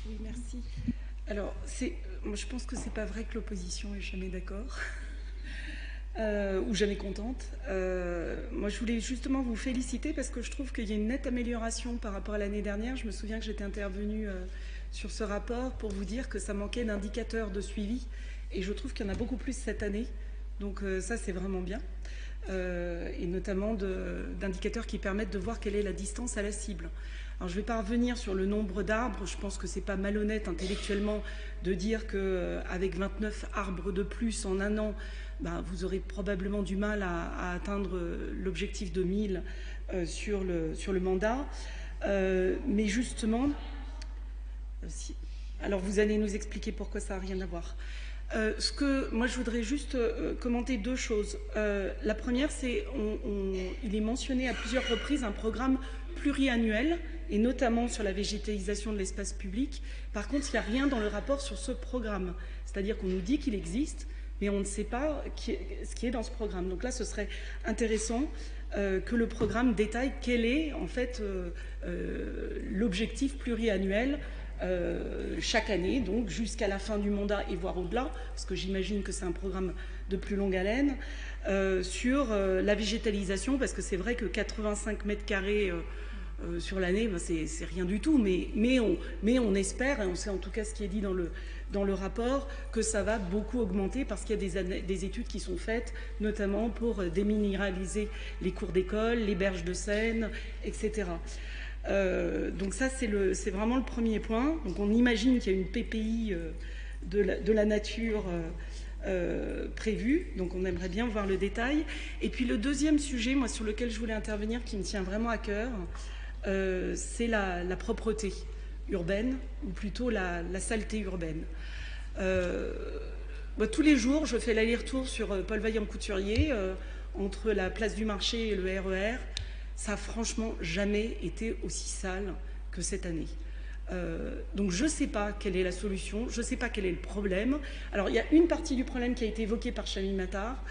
Oui, merci. Alors, moi, je pense que c'est pas vrai que l'opposition est jamais d'accord ou jamais contente. Moi, je voulais justement vous féliciter parce que je trouve qu'il y a une nette amélioration par rapport à l'année dernière. Je me souviens que j'étais intervenue sur ce rapport pour vous dire que ça manquait d'indicateurs de suivi et je trouve qu'il y en a beaucoup plus cette année. Donc ça, c'est vraiment bien. Et notamment d'indicateurs qui permettent de voir quelle est la distance à la cible. Alors je ne vais pas revenir sur le nombre d'arbres, je pense que ce n'est pas malhonnête intellectuellement de dire qu'avec 29 arbres de plus en un an, vous aurez probablement du mal à atteindre l'objectif de 1000 sur le mandat. Mais justement, alors vous allez nous expliquer pourquoi ça n'a rien à voir. Moi, je voudrais juste commenter deux choses. La première, c'est il est mentionné à plusieurs reprises un programme pluriannuel, et notamment sur la végétalisation de l'espace public. Par contre, il n'y a rien dans le rapport sur ce programme. C'est-à-dire qu'on nous dit qu'il existe, mais on ne sait pas ce qui est dans ce programme. Donc là, ce serait intéressant que le programme détaille quel est en fait l'objectif pluriannuel chaque année, donc jusqu'à la fin du mandat et voire au-delà, parce que j'imagine que c'est un programme de plus longue haleine, sur la végétalisation, parce que c'est vrai que 85 mètres carrés sur l'année, c'est rien du tout, mais on espère, et on sait en tout cas ce qui est dit dans le rapport, que ça va beaucoup augmenter parce qu'il y a des études qui sont faites, notamment pour déminéraliser les cours d'école, les berges de Seine, etc. Donc ça, c'est vraiment le premier point. Donc on imagine qu'il y a une PPI de la nature prévue, donc on aimerait bien voir le détail. Et puis le deuxième sujet, moi, sur lequel je voulais intervenir, qui me tient vraiment à cœur, c'est la propreté urbaine, ou plutôt la saleté urbaine. Tous les jours, je fais l'aller-retour sur Paul Vaillant-Couturier, entre la place du marché et le RER. Ça n'a franchement jamais été aussi sale que cette année. Donc je ne sais pas quelle est la solution, je ne sais pas quel est le problème. Alors il y a une partie du problème qui a été évoquée par Chami Matar,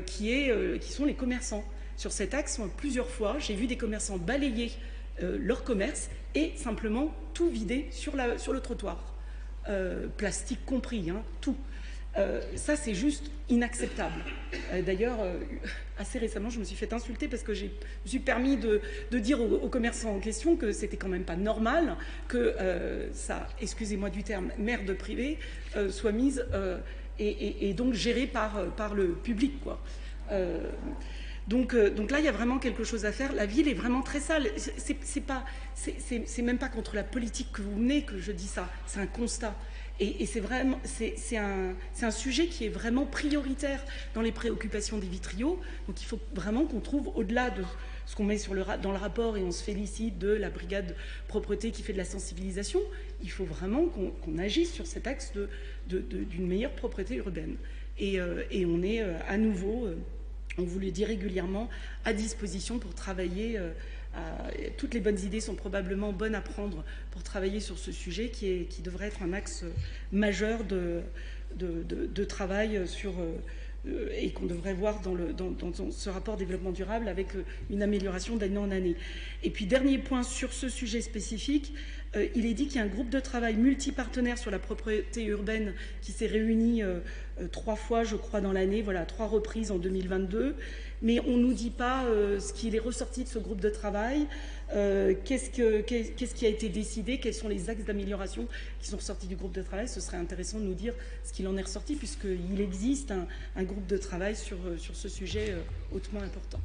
qui sont les commerçants. Sur cet axe, plusieurs fois, j'ai vu des commerçants balayer leur commerce et simplement tout vider sur le trottoir. Plastique compris, hein, tout. Ça, c'est juste inacceptable. D'ailleurs, assez récemment, je me suis fait insulter parce que je me suis permis de dire aux commerçants en question que c'était quand même pas normal que ça, excusez-moi du terme, merde privée, soit mise et donc gérée par le public, quoi. Donc là, il y a vraiment quelque chose à faire. La ville est vraiment très sale. C'est même pas contre la politique que vous menez que je dis ça. C'est un constat. Et c'est un sujet qui est vraiment prioritaire dans les préoccupations des Vitriaux. Donc il faut vraiment qu'on trouve, au-delà de ce qu'on met dans le rapport, et on se félicite de la brigade propreté qui fait de la sensibilisation, il faut vraiment qu'on agisse sur cet axe d'une meilleure propreté urbaine. Et on est à nouveau, on vous le dit régulièrement, à disposition pour travailler. Toutes les bonnes idées sont probablement bonnes à prendre pour travailler sur ce sujet qui devrait être un axe majeur de travail et qu'on devrait voir dans ce rapport développement durable avec une amélioration d'année en année. Et puis dernier point sur ce sujet spécifique, il est dit qu'il y a un groupe de travail multipartenaire sur la propreté urbaine qui s'est réuni 3 fois, je crois, dans l'année, voilà, 3 reprises en 2022, mais on ne nous dit pas ce qu'il est ressorti de ce groupe de travail, qu'est-ce qui a été décidé, quels sont les axes d'amélioration qui sont ressortis du groupe de travail. Ce serait intéressant de nous dire ce qu'il en est ressorti, puisqu'il existe un groupe de travail sur ce sujet hautement important.